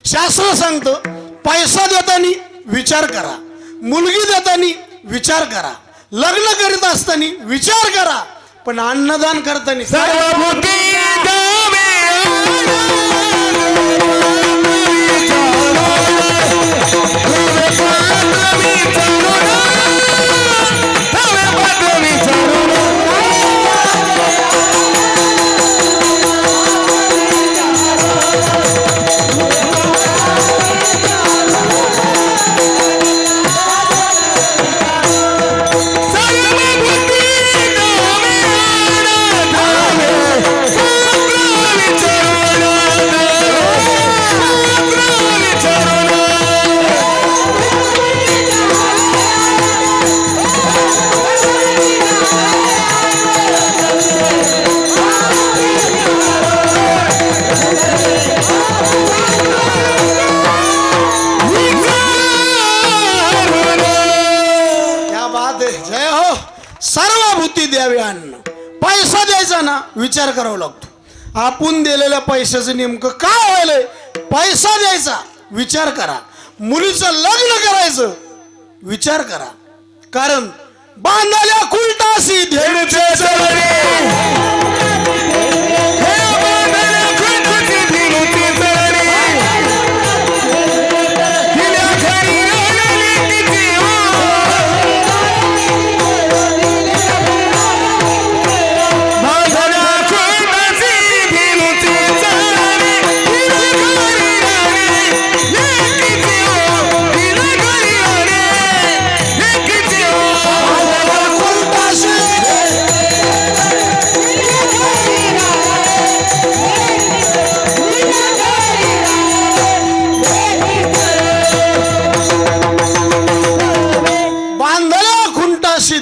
शास्त्र सांगतं पैसा देताना विचार करा, मुलगी देताना विचार करा, लग्न करीत असताना विचार करा, पण अन्नदान करताना सर्वभूती द्यावे अन्न. पैसा द्यायचा ना विचार करावा लागतो. आपण दिलेल्या पैशाचं नेमकं काय व्हायलंय, पैसा द्यायचा विचार करा. मुलीचं लग्न करायचं विचार करा. कारण बांधल्या कुलटाशी धेनुचे चरणी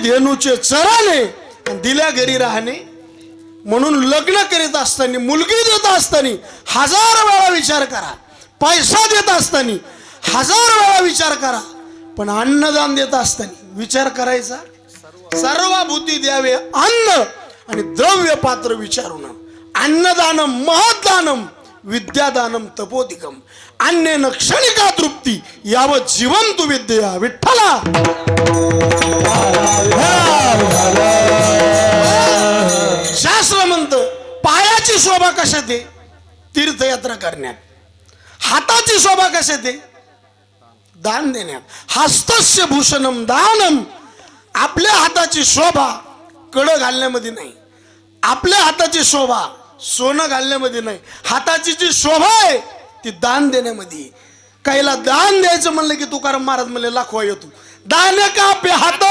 धेनुचे चराने दिल्या घरी राहणे. म्हणून लग्न करीत असताना, मुलगी देत असताना 1000 वेळा विचार करा. पैसा देत असताना 1000 वेळा विचार करा. पण अन्नदान देत असताना विचार करायचा. सर्वभूती द्यावे अन्न आणि द्रव्य पात्र विचारून. अन्नदानम महदानम विद्यादानम तपोधिकम अन्नेन क्षणिका तृप्ती यावत जीवन तू विद्या. विठ्ठला शास्त्र म्हणतं पायाची शोभा कशात आहे, तीर्थयात्रा करण्यात. हाताची शोभा कशात आहे, दान देण्यात. हस्तस्य भूषणम दानम. आपल्या हाताची शोभा कड घालण्यामध्ये नाही, आपल्या हाताची शोभा सोनं घालण्यामध्ये नाही. हाताची जी शोभा आहे ती दान देण्यामध्ये. काहीला दान द्यायचं म्हणलं की तुकाराम महाराज म्हणले लाखवा येतो. दान का पे हात,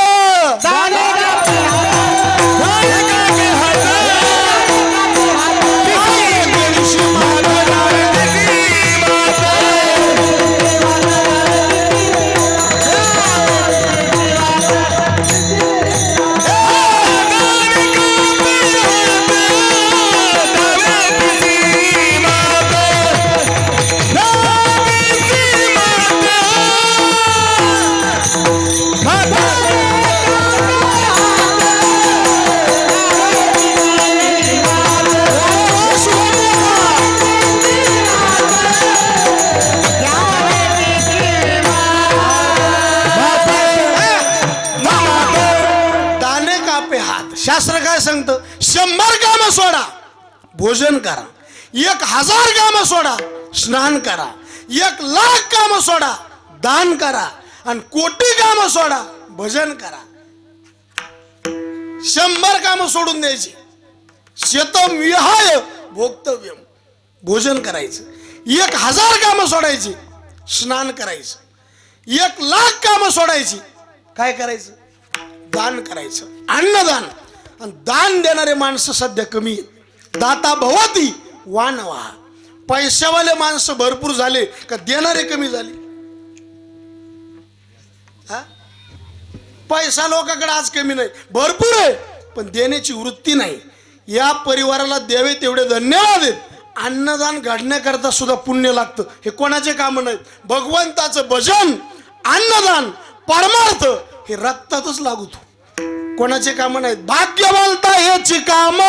शास्त्र काय सांगतं, 100 काम सोडा भोजन करा, 1000 काम सोडा स्नान करा, 1,00,000 काम सोडा दान करा, आणि कोटी काम सोडा भजन करा. 100 काम सोडून द्यायची. शतम विहाय भोक्तव्यम भोजन करायचं. 1000 काम सोडायची स्नान करायचं. 1,00,000 काम सोडायची काय करायचं, दान करायचं, अन्नदान. आणि दान देणारे माणसं सध्या कमी आहेत. दाता भवती वानवा. पैशावाले माणसं भरपूर झाले का देणारे कमी झाले. पैसा लोकांकडे आज कमी नाही, भरपूर आहे, पण देण्याची वृत्ती नाही. या परिवाराला द्यावे तेवढे धन्यवाद आहेत. अन्नदान घडण्याकरता सुद्धा पुण्य लागतं. हे कोणाचे काम नाहीत. भगवंताचं भजन, अन्नदान, परमार्थ हे रक्तातच लागतो. कोणाचे काम नाहीत. भाग्यवंत याची काम,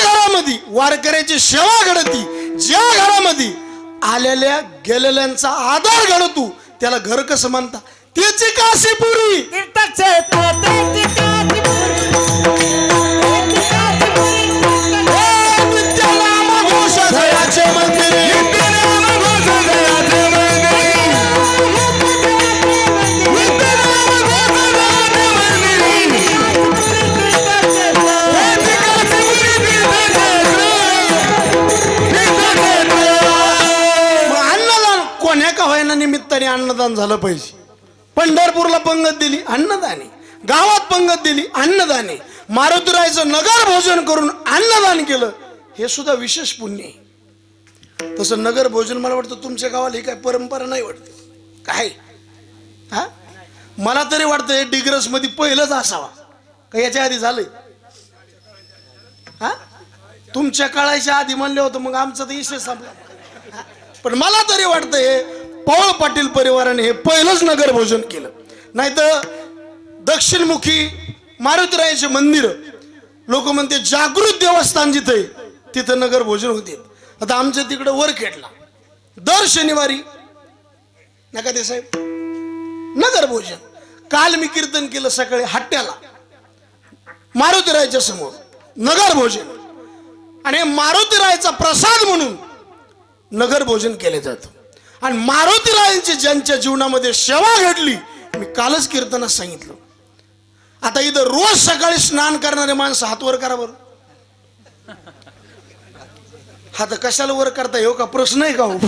घरामध्ये वारकऱ्याची सेवा घडती, ज्या घरामध्ये आलेल्या गेलेल्यांचा आदर घडतो, त्याला घर कसं म्हणता? त्याची काशीपुरी. निमित्ताने अन्नदान झालं पाहिजे. पंढरपूरला पंगत दिली, अन्नदाने. गावात पंगत दिली, अन्नदाने. मारुतीरायचं नगर भोजन करून अन्नदान केलं, हे सुद्धा विशेष पुण्य आहे. तसं नगर भोजन मला वाटतं तुमच्या गावाला ही काय परंपरा नाही वाटते काय? हा, मला तरी वाटतं हे डिग्रस मध्ये पहिलंच असावा का याच्या आधी झालंय? हा, तुमच्या काळाच्या आधी म्हणले होतं, मग आमचं तर विषय संपला. पण मला तरी वाटतं हे पवाळ पाटील परिवाराने हे पहिलंच नगर भोजन केलं. नाही तर दक्षिणमुखी मारुतीरायाचे मंदिर, लोक म्हणते जागृत देवस्थान जिथे, तिथं नगर भोजन होते. आता आमच्या तिकडं वरखेडला दर शनिवारी नका ते साहेब नगर भोजन. काल मी कीर्तन केलं सकाळी हट्ट्याला मारुतीरायाच्या समोर नगर भोजन, आणि मारुतीरायाचा प्रसाद म्हणून नगर भोजन केले जातं. आणि मारुतीरायांची ज्यांच्या जीवनामध्ये सेवा घडली, मी कालच कीर्तनात सांगितलं. आता इथं रोज सकाळी स्नान करणारे माणसं हात वर करा बरं. हात कशाला वर करता येऊ का प्रश्न आहे का हो?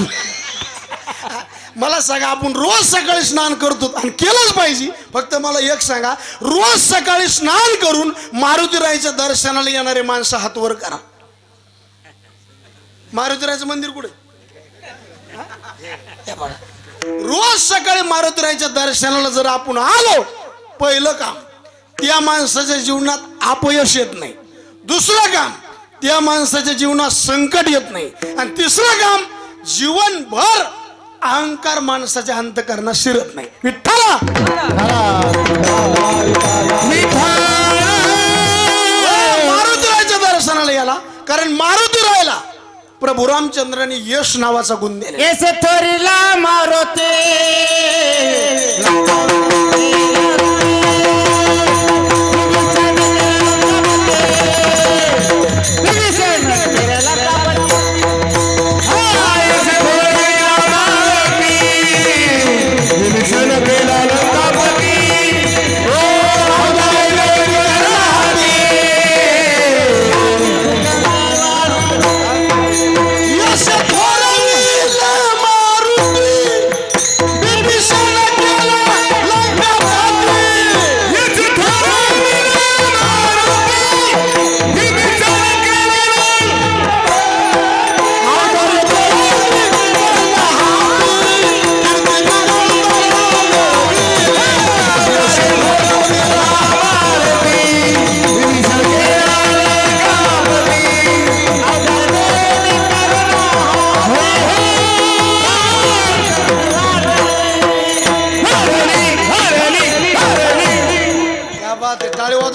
मला सांगा, आपण रोज सकाळी स्नान करतो आणि केलंच पाहिजे. फक्त मला एक सांगा, रोज सकाळी स्नान करून मारुतीरायाच्या दर्शनाला येणारे माणसं हात वर करा. मारुतीरायाचं मंदिर कुठे? रोज सकाळी मारुतीरायाच्या दर्शनाला जर आपण आलो, पहिलं काम, त्या माणसाच्या जीवनात अपयश येत नाही. दुसरं काम, त्या माणसाच्या जीवनात संकट येत नाही. आणि तिसरं काम, जीवनभर अहंकार माणसाच्या अंतःकरणात शिरत नाही. विठ्ठला मारुतीरायाच्या दर्शनाला याला, कारण मारुतीरायाला प्रभू रामचंद्रांनी यश नावाचा गुण दिला. यश थोरीला मारुती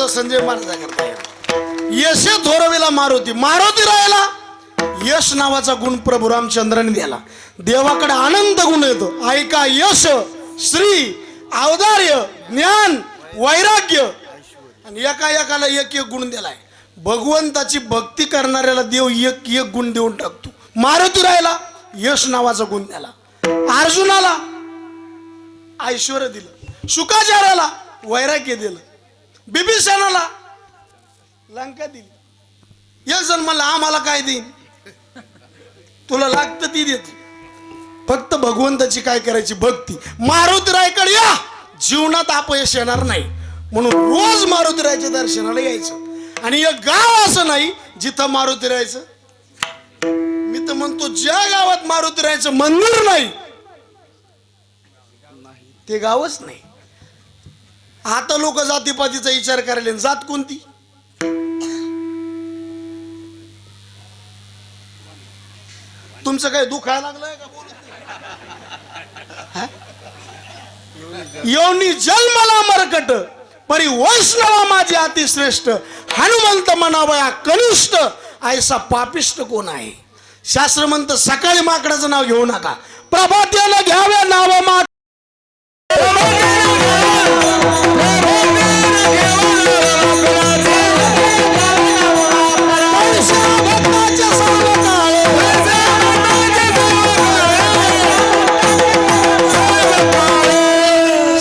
संजय महाराज करता. यश थोरविला मारुती. मारुतीरायाला यश नावाचा गुण प्रभू रामचंद्राने दिला. देवाकडे अनंत गुण येतो. ऐका, यश, श्री, औदार्य, ज्ञान, वैराग्य, आणि एका एकाला एक एक गुण दिलाय. भगवंताची भक्ती करणाऱ्याला देव एक एक गुण देऊन टाकतो. मारुतीरायाला यश नावाचा गुण दिला. अर्जुनाला ऐश्वर्य दिलं. शुकाचार्याला वैराग्य दिलं. बिभीषणाला लंका दिली. एक जण म्हणला, आम्हाला काय देईन? तुला लागतं ती देते, फक्त भगवंताची काय करायची? भक्ती. मारुतीरायाकडे या, जीवनात अपयश येणार नाही. म्हणून रोज मारुतीरायाच्या दर्शनाला यायचं. आणि एक गाव असं नाही जिथं मारुतीरायाचं, मी तर म्हणतो ज्या गावात मारुतीरायाचं मंदिर नाही ते गावच नाही. आता लोक जातीपातीचा विचार करायला, जात कोणती? तुमचं काय दुखायला लागलंय का? योनी जन्मला मरकट परी वैष्णवा माझे अतिश्रेष्ठ. हनुमंत म्हणावया कनिष्ठ ऐसा पापिष्ट कोण आहे? शास्त्र म्हणतं सकाळी माकडाचं नाव घेऊ नका, प्रभात्याला घ्यावे नाव माक.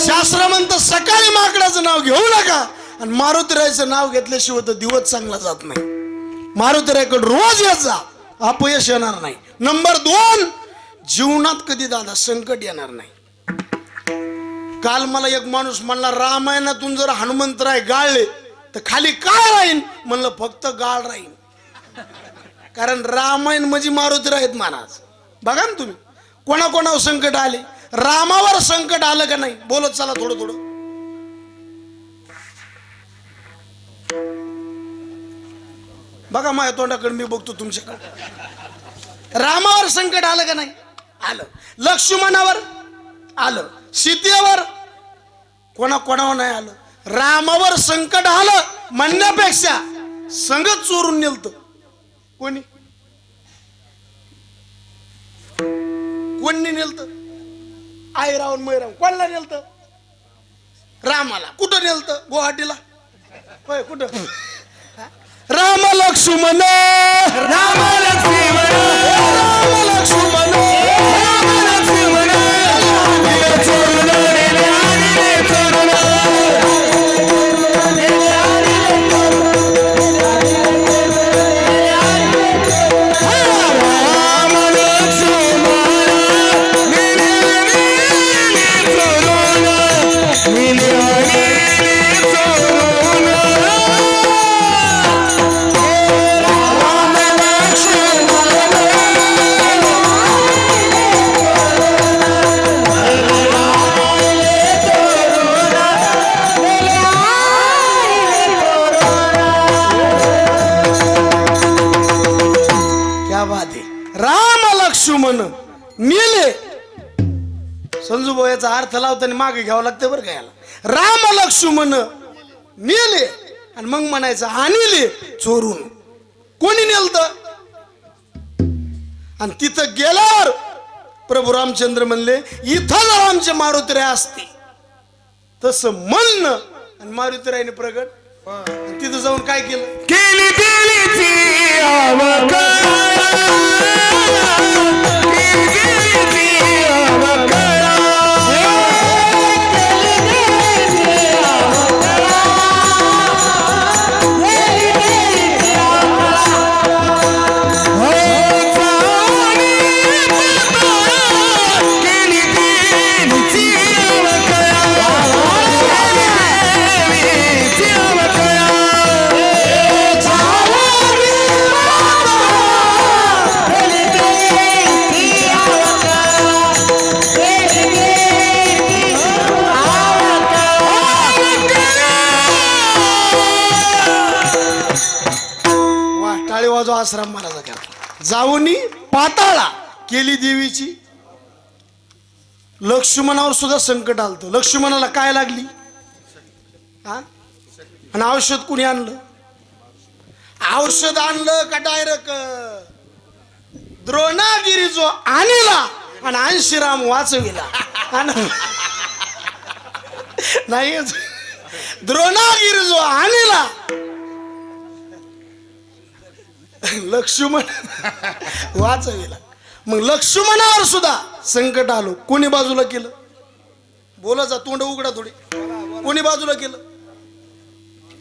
शास्त्र म्हणतं सकाळी माकडाचं नाव घेऊ नका, आणि मारुतीरायचं नाव घेतल्याशिवाय तर दिवस चांगला जात नाही. मारुतीरायकडे रोज येत जा, अपयश येणार नाही. नंबर 2, जीवनात कधी दादा संकट येणार नाही. काल मला एक माणूस म्हणला, रामायणातून जर हनुमंतराय गाळले तर खाली काय राहीन? म्हणलं फक्त गाळ राहीन. कारण रामायण म्हणजे मारुतीराय आहेत महाराज. बघा ना तुम्ही, कोणाकोणावर संकट आले, रामावर संकट आलं का नाही? बोलत चला थोडं थोडं. बघा माझ्या तोंडाकडे मी बघतो तुमच्याकडे. रामावर संकट आलं का नाही? आलं. लक्ष्मणावर आलं, सीतेवर कोणावर नाही आलं. रामावर संकट आलं म्हणण्यापेक्षा संगत चोरून नेलत. कोणी नेलत? आई रावण मैराव कोणाला नेलत? रामाला. कुठं नेलत? गुवाहाटीला. होय कुठं? राम लक्ष्मण राम लक्ष्मण राम लक्ष्मण राम लक्ष्मण चोरून नेले आणि चोरून. राम लक्ष्मण मेले. संजू भाऊ याचा अर्थ लावताना मागे घ्यावं लागतं बरं का याला. राम लक्ष्मण मेले आणि मग म्हणायचं आणले चोरून. कोणी नेलत? आणि तिथं गेल्यावर प्रभू रामचंद्र म्हणले, इथं जर आमचे मारुतीराय असते. तसं म्हणणं आणि मारुतीरायने प्रगट तिथं जाऊन काय केलं? केली आश्रम महाराजा केला. जाऊनी पाताळा केली देवीची. लक्ष्मणावर सुद्धा संकट आलतं. लक्ष्मणाला काय लागली? आणि औषध कुणी आणलं? औषध आणलं का डायरेक्ट द्रोणागिरी जो आणला आणि अंशीराम वाचविला. नाही, द्रोणागिरी जो आणला लक्ष्मण वाचविला. मग लक्ष्मणावर सुद्धा संकट आलो. कोणी बाजूला केलं? बोलायचा तोंड उघडा थोडी. कोणी बाजूला केलं?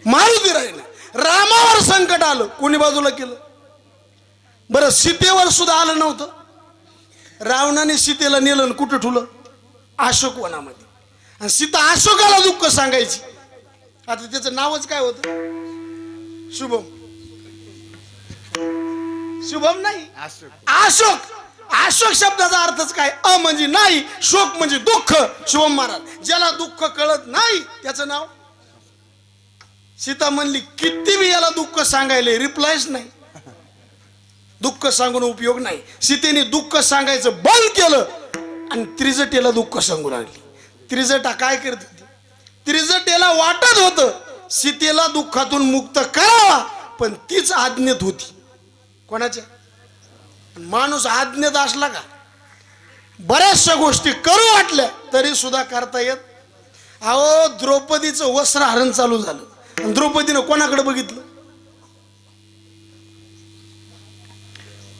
मारुतीरायने. रामावर संकट आलं. कोणी बाजूला केलं? बरं, सीतेवर सुद्धा आलं नव्हतं. रावणाने सीतेला नेलं, कुठं ठुलं? अशोक वनामध्ये. आणि सीता अशोकाला दुःख सांगायची. आता त्याचं नावच काय होतं? शुभम. शुभम नाही, अशोक. अशोक शब्दाचा अर्थच काय? अ म्हणजे नाही, शोक म्हणजे दुःख. शुभम महाराज. ज्याला दुःख कळत नाही त्याचं नाव. सीता म्हणली किती बी याला दुःख सांगायले, रिप्लायच नाही. दुःख सांगून उपयोग नाही. सीतेने दुःख सांगायचं बंद केलं आणि त्रिजटेला दुःख सांगू लागली. त्रिजटा काय करत होती? त्रिजटेला वाटत होतं सीतेला दुःखातून मुक्त करावा, पण तीच आज्ञेत होती. कोणाच्या? माणूस आज्ञेत असला का बऱ्याचशा गोष्टी करू वाटल्या तरी सुद्धा करता येत. अहो द्रौपदीचं वस्त्रहरण चालू झालं आणि द्रौपदीनं कोणाकडे बघितलं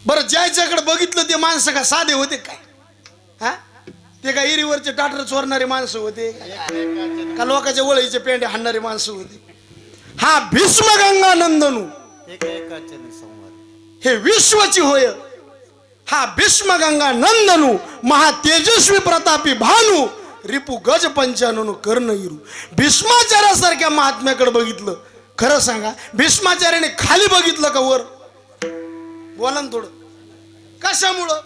बरं? ज्याच्याकडे बघितलं ते माणसं का साधे होते काय? हा, ते का इरीवरचे टाटर चोरणारे माणसं होते का लोकांच्या वळीचे पेंडे हाणणारे माणसं होते? हा भीष्म गंगा नंदनू हे विश्वची होय. हा भीष्म गंगा नंदनू महातेजस्वी प्रतापी भानू रिपू गज पंचाननू कर्ण इरू. भीष्माचार्यासारख्या महात्म्याकडे बघितलं. खरं सांगा भीष्माचार्याने खाली बघितलं का वर? बोला ना थोडं. कशामुळं?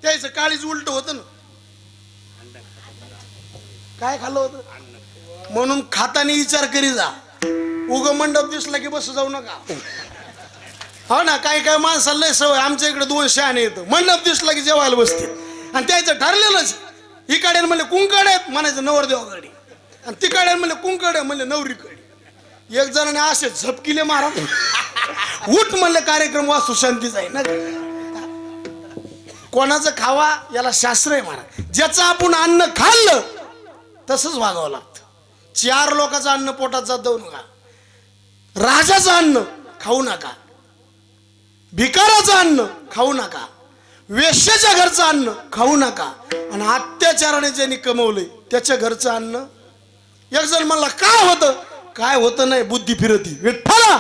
त्याचं काळीच उलट होतं ना. काय खाल्लं होतं? म्हणून खाताना विचार करी जा. उग मंडप दिसला की बस जाऊ नका. हो ना, काही काय माणसाला लय सवय. आमच्या इकडे 2 शहाणे येतं. मंडप दिसला की जेवायला बसते आणि त्याचं ठरलेलंच. इकडे म्हणले कुंकड आहेत म्हणायचं नवरदेवाकडे आणि तिकडे म्हणले कुंकड आहे म्हणले नवरीकडे. एक जणाने असे झपकिले मारा उठ म्हणले कार्यक्रम वास्तू शांतीचा आहे ना. कोणाचं खावा याला शास्त्र आहे महाराज. ज्याचं आपण अन्न खाल्लं तसंच वागावं लागतं. 4 लोकांचं अन्न पोटात जात जाऊ नका. राजाचं अन्न खाऊ नका. भिकाराचं अन्न खाऊ नका. वेश्याच्या घरचं अन्न खाऊ नका. आणि अत्याचाराने ज्यांनी कमवलंय त्याच्या घरचं अन्न. एक जण म्हणला काय होतं? काय होतं नाही, बुद्धी फिरती. विठ्ठला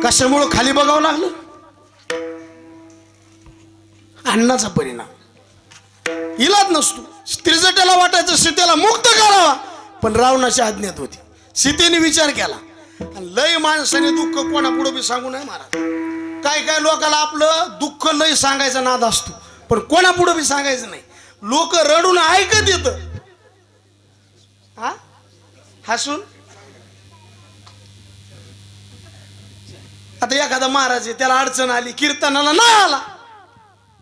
कशामुळं खाली बघावं लागलं? अन्नाचा परिणाम. इलाज नसतो. त्रिजटाला वाटायचं सीतेला मुक्त करावा पण रावणाच्या आज्ञेत होती. सीतेने विचार केला आणि लय माणसाने दुःख कोणापुढे बी सांगू नये महाराज. काय काय लोकाला आपलं दुःख लय सांगायचा नाद असतो पण कोणापुढे बी सांगायचं नाही. लोक रडून ऐकत येत हसून. आता एखादा महाराज आहे त्याला अडचण आली कीर्तनाला नाही आला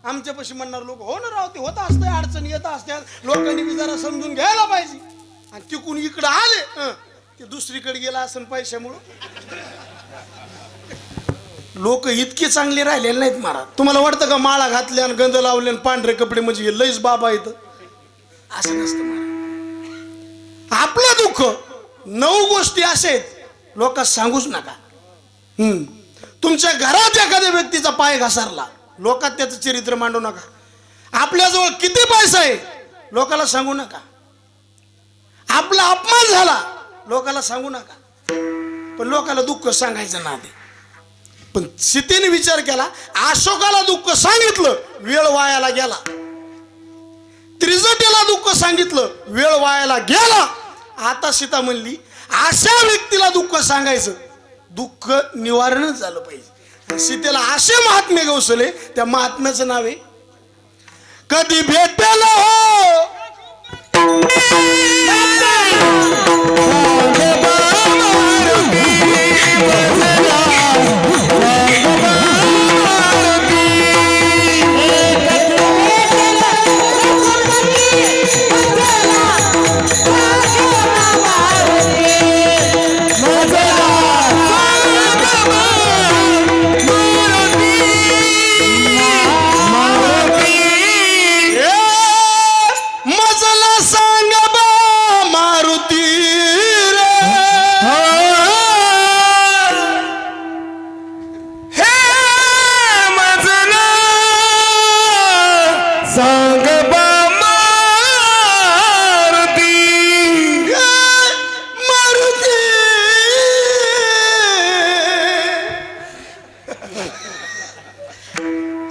आमच्यापाशी म्हणणार लोक हो ना राव ते होत असते अडचण येत असतात लोकांनी बी जरा समजून घ्यायला पाहिजे. आणि तिकून इकडे आले ते दुसरीकडे गेला असं पैशामुळं. लोक इतके चांगले राहिलेले नाहीत महाराज. तुम्हाला वाटतं का माळा घातल्या आणि गंध लावले आणि पांढरे कपडे म्हणजे हे लईच बाबा येतं? असं नसतं महाराज. आपलं दुःख 9 गोष्टी अशा आहेत लोकांना सांगूच नका. तुमच्या घरात एखाद्या व्यक्तीचा पाय घसरला लोकात त्याचं चरित्र मांडू नका. आपल्याजवळ किती पैसा आहे लोकाला सांगू नका. आपला अपमान झाला लोकाला सांगू नका. पण लोकाला दुःख सांगायचं ना ते. पण सीतेने विचार केला अशोकाला दुःख सांगितलं वेळ वायाला गेला. त्रिजटेला दुःख सांगितलं वेळ वायाला गेला. आता सीता म्हणली अशा व्यक्तीला दुःख सांगायचं दुःख निवारणच झालं पाहिजे. सीतेला असे महात्मे गवसले त्या महात्म्याचं नाव आहे कधी भेटेल हो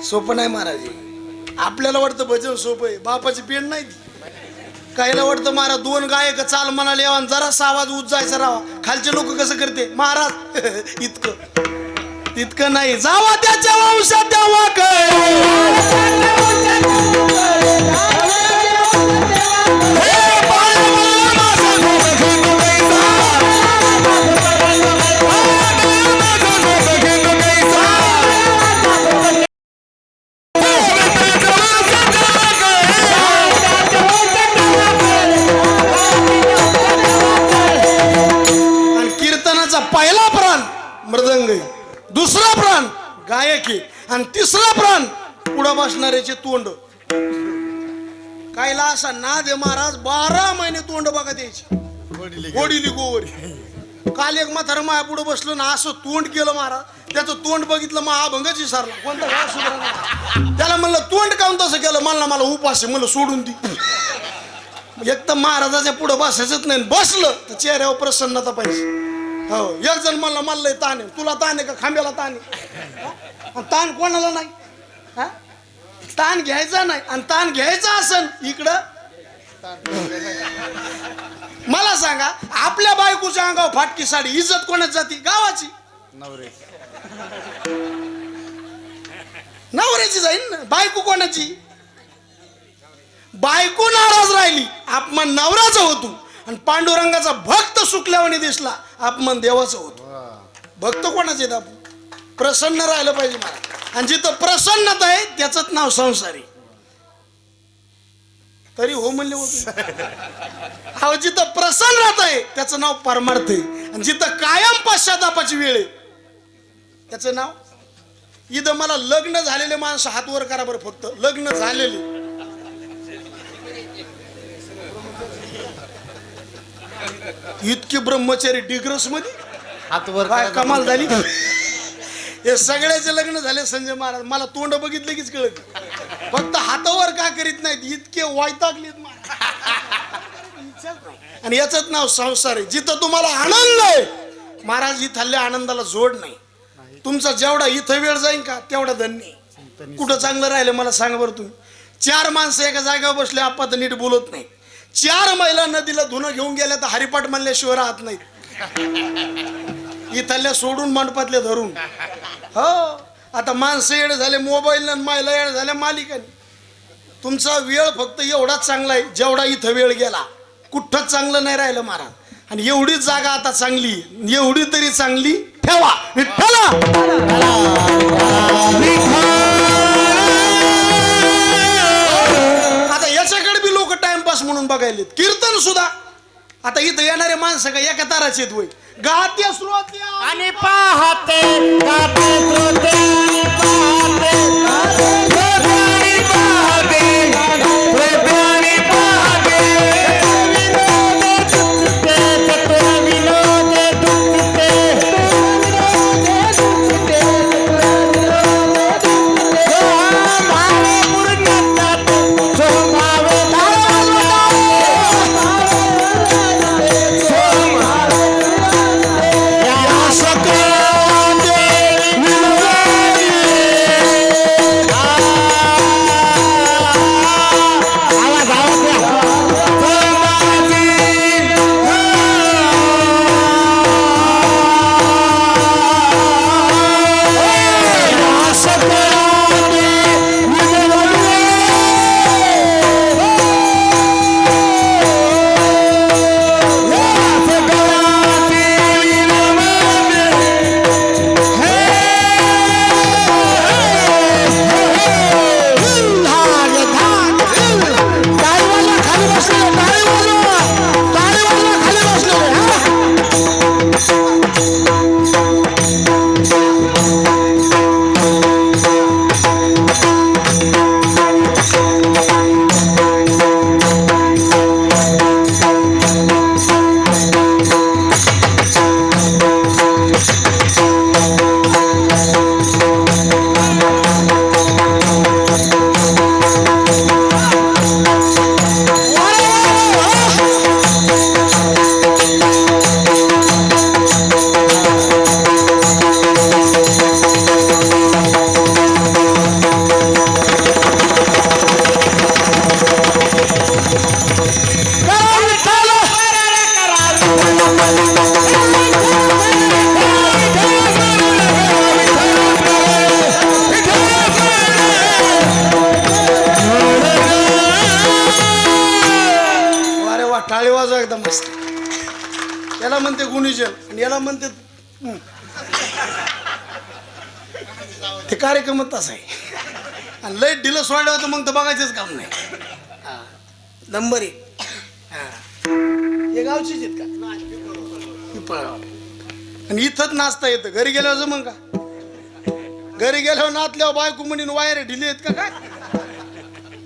सोपं नाही महाराज. आपल्याला वाटतं भजन सोपं आहे, बापाची पेंड नाही ती. काहीला वाटतं महाराज 2 गायक चाल म्हणाले आणि जरासा आवाज उच जायचा राहा. खालचे लोक कसं करते महाराज इतकं नाही. जावा त्याच्या वंशात द्यावा पहिला प्राण मृदंग आहे, दुसरा प्राण गायक आहे आणि तिसरा प्राण पुढे बसणाऱ्याचे तोंड. कायला असा नाद आहे महाराज, 12 महिने तोंड बघा द्यायचे. गोडीली गोवरी. काल एक म्हातारं माया पुढे बसलो ना, असं तोंड केलं महाराज, त्याचं तोंड बघितलं मग अभंगच विसरला. कोणता गाव सुधारला. त्याला म्हणलं तोंड काऊन तसं केलं. मला उपास आहे, मला सोडून दी. एक तर महाराजाच्या पुढे बसायचंच नाही, बसलं तर चेहऱ्यावर प्रसन्नता पाहिजे. हो, एक जण मला ताण आहे. तुला ताण आहे का? खांब्याला ताण आहे. ताण कोणाला नाही. ताण घ्यायचा नाही. आणि ताण घ्यायचा असन इकडं. मला सांगा, आपल्या बायकोच्या अंगावर फाटकी साडी, इज्जत कोणाची जाती? गावाची. नवऱ्याची जाईल ना. बायको कोणाची? बायको नाराज राहिली, अपमान नवऱ्याचा होतो. आणि पांडुरंगाचा भक्त सुकल्यावानी दिसला, अपमान देवाचा होतो. भक्त कोणाचे आहेत? आपण प्रसन्न राहिलं पाहिजे मला. आणि जिथं प्रसन्नता आहे त्याचंच नाव संसारी. तरी हो म्हणले होते. हा, जिथं प्रसन्नता आहे त्याचं नाव परमार्थ आहे. आणि जिथं कायम पश्चातापाची वेळ आहे त्याचं नाव. इथं मला लग्न झालेले माणसं हात वर करा बरं. फक्त लग्न झालेले. इतके ब्रह्मचारी डिग्रस मध्ये हातवर काय कमाल झाली. हे सगळ्याचे लग्न झाले संजय महाराज. मला तोंड बघितलं कीच कळत. फक्त हातावर का करीत नाहीत, इतके वैतागलेत आणि याचंच नाव संसार आहे. जिथं तुम्हाला आनंद आहे महाराज, इथल्या आनंदाला जोड नाही. तुमचा जेवढा इथं वेळ जाईल का तेवढा धन्य. कुठं चांगलं राहिलं मला सांगा बरं तुम्ही. 4 माणसं एका जागेवर बसले, आपा तर नीट बोलत नाही. 4 महिला नदीला धुणं घेऊन गेल्या तर हरिपाठ म्हणल्याशिवाय राहत नाहीत. इथल्या सोडून मंडपातल्या धरून. हो, आता माणसं येड झाले मोबाईल, महिला येड झाल्या मालिकाने. तुमचा वेळ फक्त एवढाच चांगला आहे जेवढा इथं वेळ गेला. कुठंच चांगलं नाही राहिलं महाराज. आणि एवढीच जागा आता चांगली, एवढी तरी चांगली ठेवा. विठ्ठला आता याच्याकडे बी लोक टाइमपास म्हणून बघायलेत. कीर्तन सुद्धा आता इथं येणारे माणसं का एका ताराचे आहेत. वय गाते श्रोते आणि पाहते गाते श्रोते आणि पाहते श्रोते आणि पाहते श्रोते आणि पाहते विनोद दुखते एकदम मस्त. याला म्हणते गुणीजन आणि याला म्हणते ते कार्यक्रम तसा आहे. आणि लय ढिलं सोडलं होतं मग तर बघायचंच काम नाही. नंबर 1. हे गावचीच आहेत का? पिंपळगाव. आणि इथंच नाचता येतं. घरी गेल्यावर जमन का? घरी गेल्यावर नाचल्यावर बायको म्हणून वायर ढिले आहेत का काय?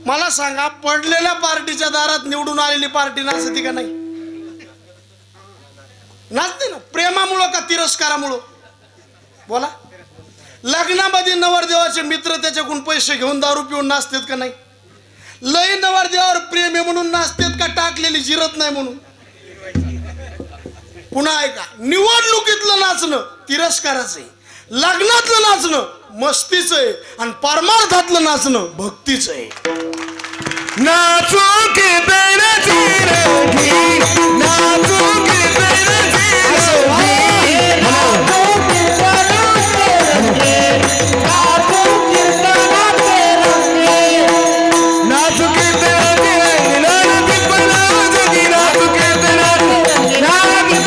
मला सांगा, पडलेल्या पार्टीच्या दारात निवडून आलेली पार्टी नाचते का नाही? नाचते ना. प्रेमामुळं का तिरस्कारामुळं? बोला. लग्नामध्ये नवरदेवाचे मित्र त्याच्याकडून पैसे घेऊन दारू पिऊन नाचतात का नाही? लय नवरदेवावर प्रेम आहे म्हणून नाचतात का टाकलेली जिरत नाही म्हणून? पुन्हा ऐका, निवडणुकीतलं नाचणं तिरस्काराचं आहे, लग्नातलं नाचणं मस्तीचं आहे आणि परमार्थातलं नाचणं भक्तीचं आहे. नाचो के बेनती रही, नाचो के बेनती रही, नाचो के बेनती रही, नाचो के बेनती रही, नाचो के बेनती रही, नाचो के बेनती रही, नाचो के बेनती रही,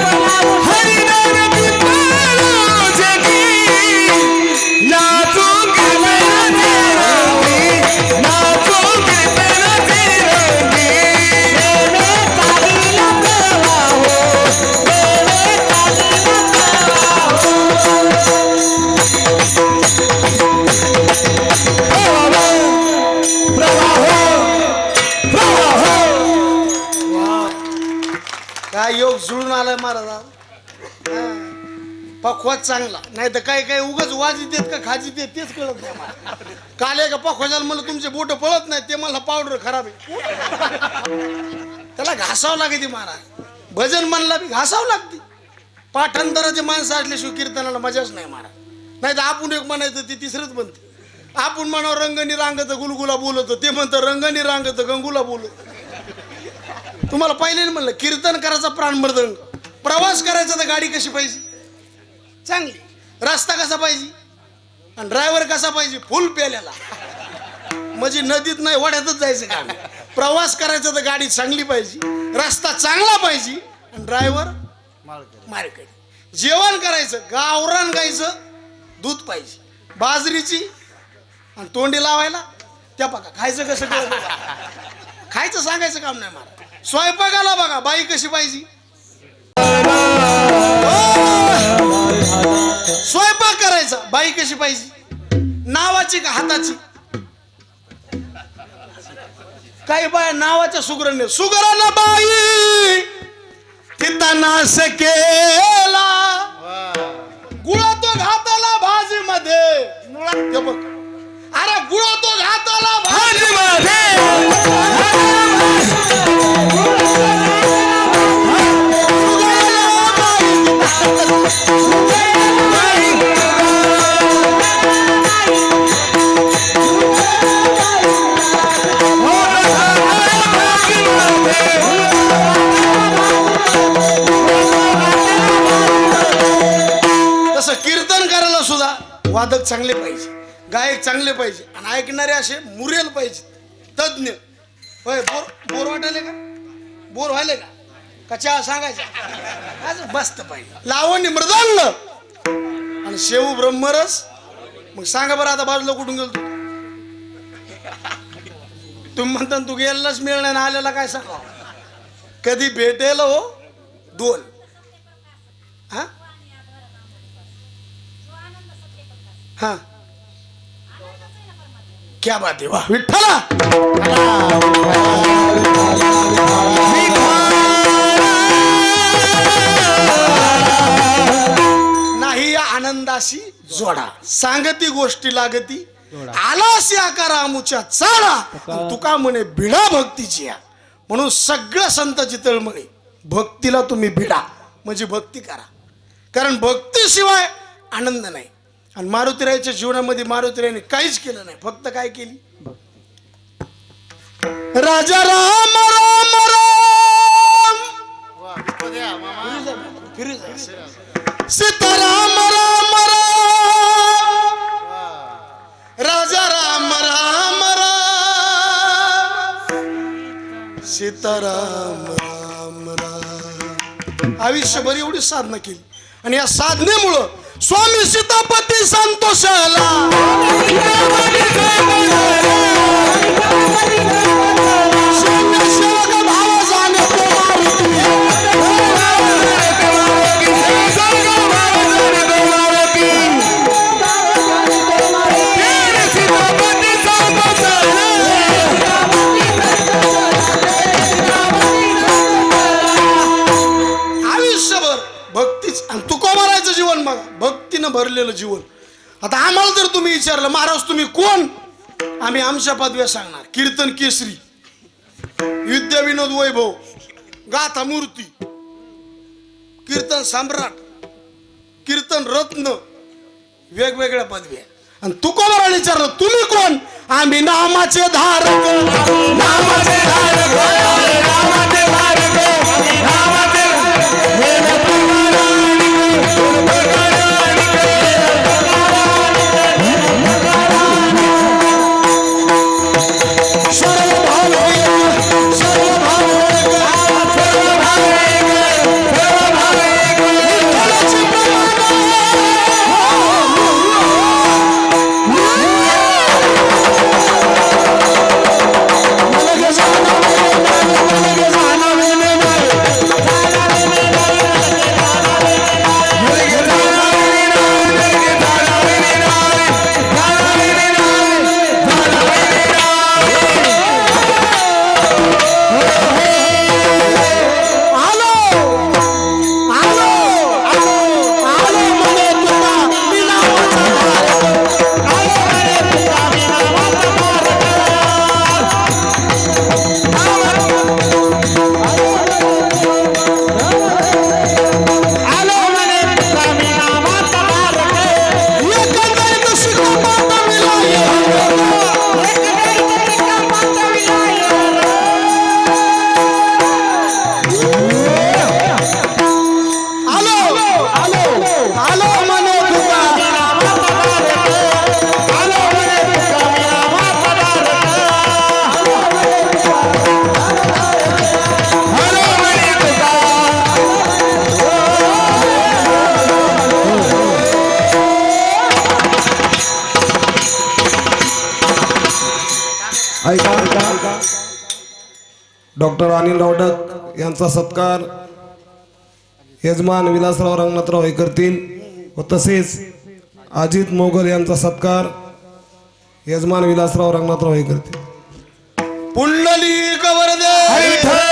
हरि नाम की पालो जगी, नाचो के बेनती रही, नाचो के काय योग जुळून आलाय महाराज. पखवाज चांगला नाही तर काय काय उगाच वाजी देत का खाजी देत तेच कळत नाही मला. काल एका पखवाजाला मला तुमचे बोट पळत नाही ते मला पावडर खराब आहे. त्याला घासावं लागते महाराज. भजन म्हणला बी घासावं लागते. पाठांतराचे माणसं असल्याशिवाय कीर्तनाला मजाच नाही महाराज. नाही तर आपण एक म्हणायचं ते तिसरंच बनते. आपण म्हणावं रंगणी रांगत गुलगुला बोलत, ते म्हणतं रंगणी रांगत गंगुला बोलत. तुम्हाला पहिले म्हणलं कीर्तन करायचा प्राण मृदंग, प्रवास करायचा तर गाडी कशी पाहिजे चांगली, रस्ता कसा पाहिजे आणि ड्रायव्हर कसा पाहिजे फुल पेल्याला, म्हणजे नदीत नाही वड्यातच जायचं काम. प्रवास करायचा तर गाडी चांगली पाहिजे, रस्ता चांगला पाहिजे आणि ड्रायव्हर मार्केट. जेवण करायचं गावरान गायचं दूध पाहिजे, बाजरीची आणि तोंडी लावायला त्या बघा. खायचं कसं खायचं सांगायचं काम नाही मला. स्वयंपाकाला बघा बाई कशी पाहिजे, स्वयंपाक करायचा बाई कशी पाहिजे, नावाची का हाताची? काही बाय नावाच्या सुगरण सुगरण बाई तिथं नाश केला, गुळा तो घाताला भाजी मध्ये. अरे गुळा तो घाताला भाजी मध्ये, तसं कीर्तन करायला सुद्धा वादक चांगले पाहिजे, गायक चांगले पाहिजे आणि ऐकणारे असे मुरेल पाहिजे, तज्ञ. होय बोर वाटायले का? बोर व्हायले का? कचा सांगायचा आज मस्त पाहिजे. लावणी मृदंग आणि शेऊ ब्रह्मरस. मग सांगा बरं आता बाजूला कुठून गेलो तू? तुम्ही म्हणता तू गेलाच मिळणार ना आलेला काय सांगा? कधी भेटेल हो 2. हा हा क्या बात आहे. वा विठ्ठला. नाही या आनंदाशी जोडा, सांगती गोष्टी लागती, आलासी आकारा आमुच्या चाळा, तुका म्हणे भिडा भक्तीची या. म्हणून सगळं संतांची तळमळी भक्तीला तुम्ही भिडा म्हणजे भक्ती करा, कारण भक्तीशिवाय आनंद नाही. आणि मारुतीरायाच्या जीवनामध्ये मारुतीरायाने काहीच केलं नाही, फक्त काय केली? राजा राम राम राम सीताराम राम राम, राजा राम राम राम सीताराम राम राम. आयुष्यभर एवढी साधना केली आणि या साधनेमुळं स्वामी सीतापती संतोषाला शून्य सेवक भाव जाणे आयुष्यभर भक्तीच आणि तुकोबारायचं जीवन बघा, भक्तीनं भरलेलं जीवन. आता आम्हाला जर तुम्ही विचारलं महाराज तुम्ही कोण, आम्ही आमच्या पदव्या सांगणार. कीर्तन केसरी, विद्या विनोद वैभव, गाथा मूर्ती, कीर्तन सम्राट, कीर्तन रत्न, वेगवेगळ्या पदव्या. आणि तुकोबाराला विचारलं तुम्ही कोण, आम्ही नामाचे धारक, नामाचे धारक, नामाचे धारक, नामाचे डॉक्टर अनिल रावडक यांचा सत्कार यजमान विलासराव रंगनाथराव हे करतील व तसेच अजित मोगल यांचा सत्कार यजमान विलासराव रंगनाथराव हे करतील. पुंडलिक वरदे